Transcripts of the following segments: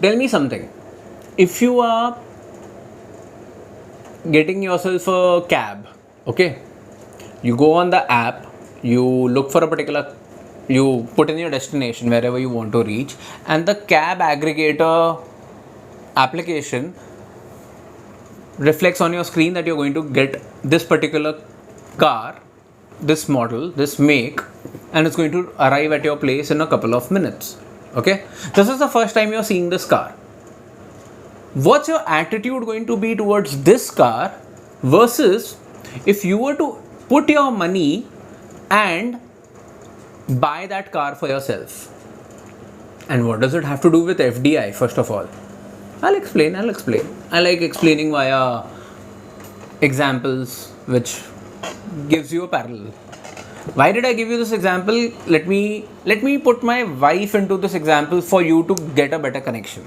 Tell me something. If you are getting yourself a cab, okay, you go on the app, you look for a particular, you put in your destination wherever you want to reach, and the cab aggregator application reflects on your screen that you're going to get this particular car, this model, this make, and it's going to arrive at your place in a couple of minutes. Okay, this is the first time you're seeing this car. What's your attitude going to be towards this car versus if you were to put your money and buy that car for yourself? And what does it have to do with FDI, first of all? I'll explain. I like explaining via examples, which gives you a parallel. Why did I give you this example? Let me put my wife into this example for you to get a better connection.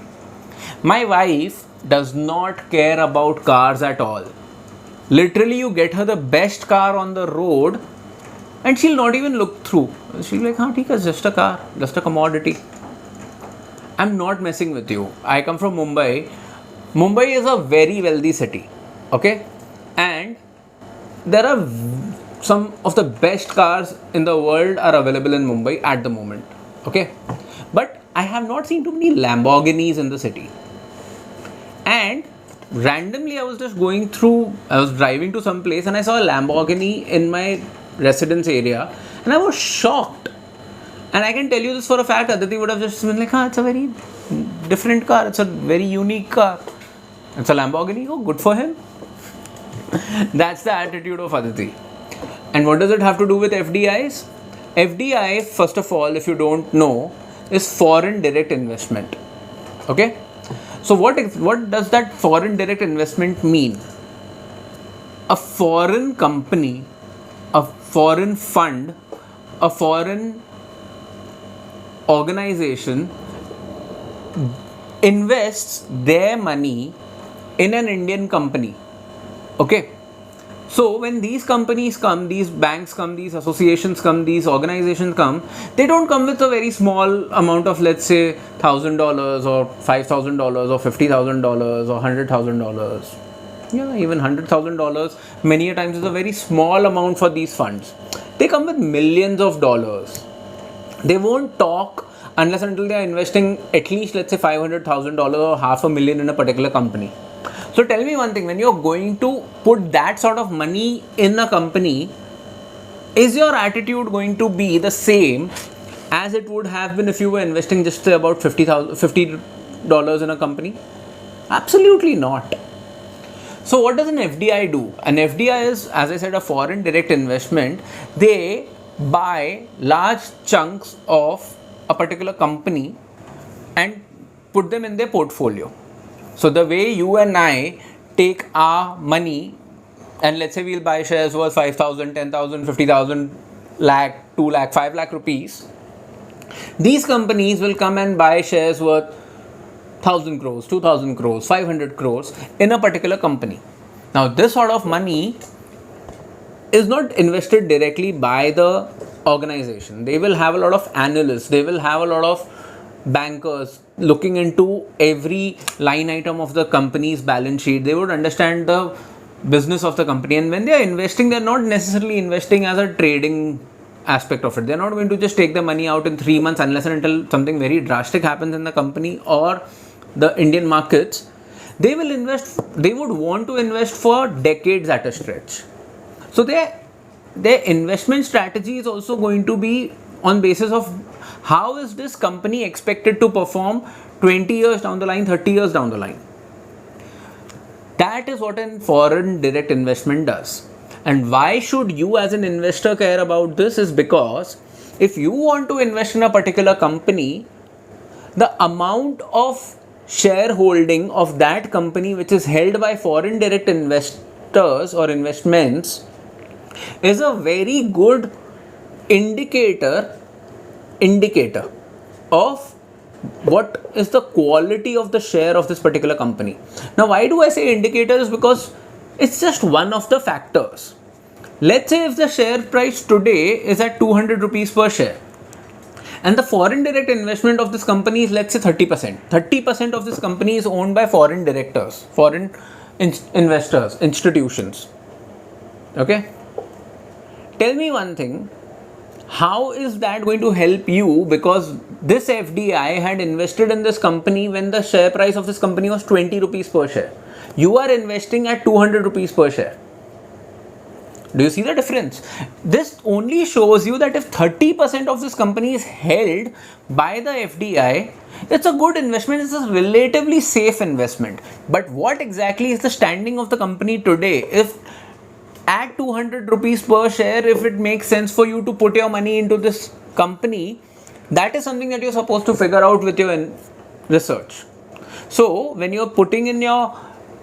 My wife does not care about cars at all. Literally, you get her the best car on the road and she'll not even look through. She'll be like, हाँ ठीक है, just a car, just a commodity. I'm not messing with you. I come from Mumbai. Mumbai is a very wealthy city, okay? And there are some of the best cars in the world are available in Mumbai at the moment, okay? But I have not seen too many Lamborghinis in the city. And randomly I was driving to some place and I saw a Lamborghini in my residence area and I was shocked. And I can tell you this for a fact, Aditi would have just been like, it's a very different car, it's a very unique car. It's a Lamborghini, oh, good for him. That's the attitude of Aditi. And what does it have to do with FDIs? FDI, first of all, if you don't know, is foreign direct investment. Okay? So what does that foreign direct investment mean? A foreign company, a foreign fund, a foreign organization invests their money in an Indian company. Okay? So when these companies come, these banks come, these associations come, these organizations come, they don't come with a very small amount of, let's say, $1,000 or $5,000 or $50,000 or $100,000. Yeah, even $100,000 many a times is a very small amount for these funds. They come with millions of dollars. They won't talk unless until they are investing at least, let's say, $500,000 or $500,000 in a particular company. So tell me one thing, when you're going to put that sort of money in a company, is your attitude going to be the same as it would have been if you were investing just about $50 in a company? Absolutely not. So what does an FDI do? An FDI is, as I said, a foreign direct investment. They buy large chunks of a particular company and put them in their portfolio. So the way you and I take our money and let's say we'll buy shares worth 5,000, 10,000, 50,000, lakh, 2 lakh, 5 lakh rupees. These companies will come and buy shares worth 1,000 crores, 2,000 crores, 500 crores in a particular company. Now this sort of money is not invested directly by the organization. They will have a lot of analysts, they will have a lot of bankers looking into every line item of the company's balance sheet. They would understand the business of the company, and when they are investing, they're not necessarily investing as a trading aspect of it. They're not going to just take the money out in 3 months unless and until something very drastic happens in the company or the Indian markets. They will invest, they would want to invest for decades at a stretch. So their investment strategy is also going to be on basis of how is this company expected to perform 20 years down the line, 30 years down the line. That is what a foreign direct investment does. And why should you as an investor care about this is because if you want to invest in a particular company, the amount of shareholding of that company which is held by foreign direct investors or investments is a very good indicator of what is the quality of the share of this particular company. Now, why do I say indicator is because it's just one of the factors. Let's say if the share price today is at 200 rupees per share And the foreign direct investment of this company is, let's say, 30%. 30% of this company is owned by foreign directors, foreign investors, institutions. Okay? Tell me one thing. How is that going to help you? Because this FDI had invested in this company when the share price of this company was 20 rupees per share. You are investing at 200 rupees per share. Do you see the difference? This only shows you that if 30% of this company is held by the FDI, it's a good investment, it's a relatively safe investment. But what exactly is the standing of the company today? If at 200 rupees per share, if it makes sense for you to put your money into this company, that is something that you're supposed to figure out with your research. So when you're putting in your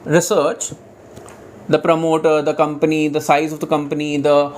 research, the promoter, the company, the size of the company, the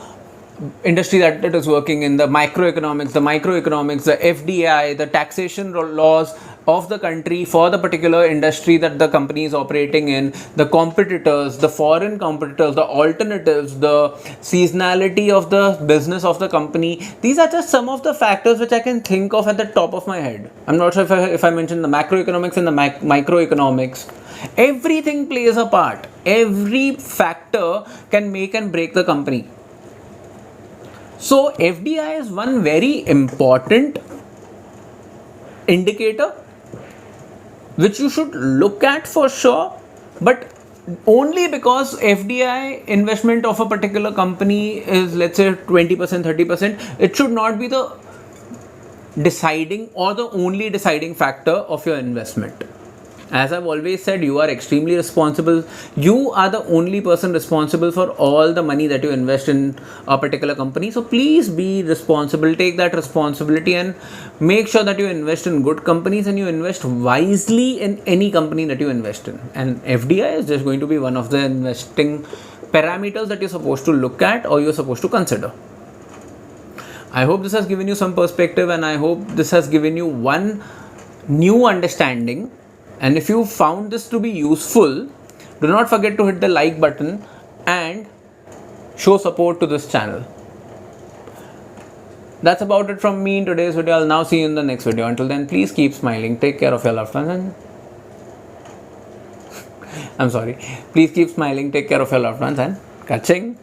industry that it is working in, the microeconomics, the FDI, the taxation laws of the country for the particular industry that the company is operating in, the competitors, the foreign competitors, the alternatives, the seasonality of the business of the company. These are just some of the factors which I can think of at the top of my head. I'm not sure if I mentioned the macroeconomics and the microeconomics. Everything plays a part. Every factor can make and break the company. So FDI is one very important indicator which you should look at for sure, but only because FDI investment of a particular company is, let's say, 20%, 30%, it should not be the deciding or the only deciding factor of your investment. As I've always said, you are extremely responsible. You are the only person responsible for all the money that you invest in a particular company. So please be responsible. Take that responsibility and make sure that you invest in good companies and you invest wisely in any company that you invest in. And FDI is just going to be one of the investing parameters that you're supposed to look at or you're supposed to consider. I hope this has given you some perspective, and I hope this has given you one new understanding. And if you found this to be useful, do not forget to hit the like button and show support to this channel. That's about it from me in today's video. I'll now see you in the next video. Until then, please keep smiling. Take care of your loved ones and I'm sorry. Please keep smiling. Take care of your loved ones and catching.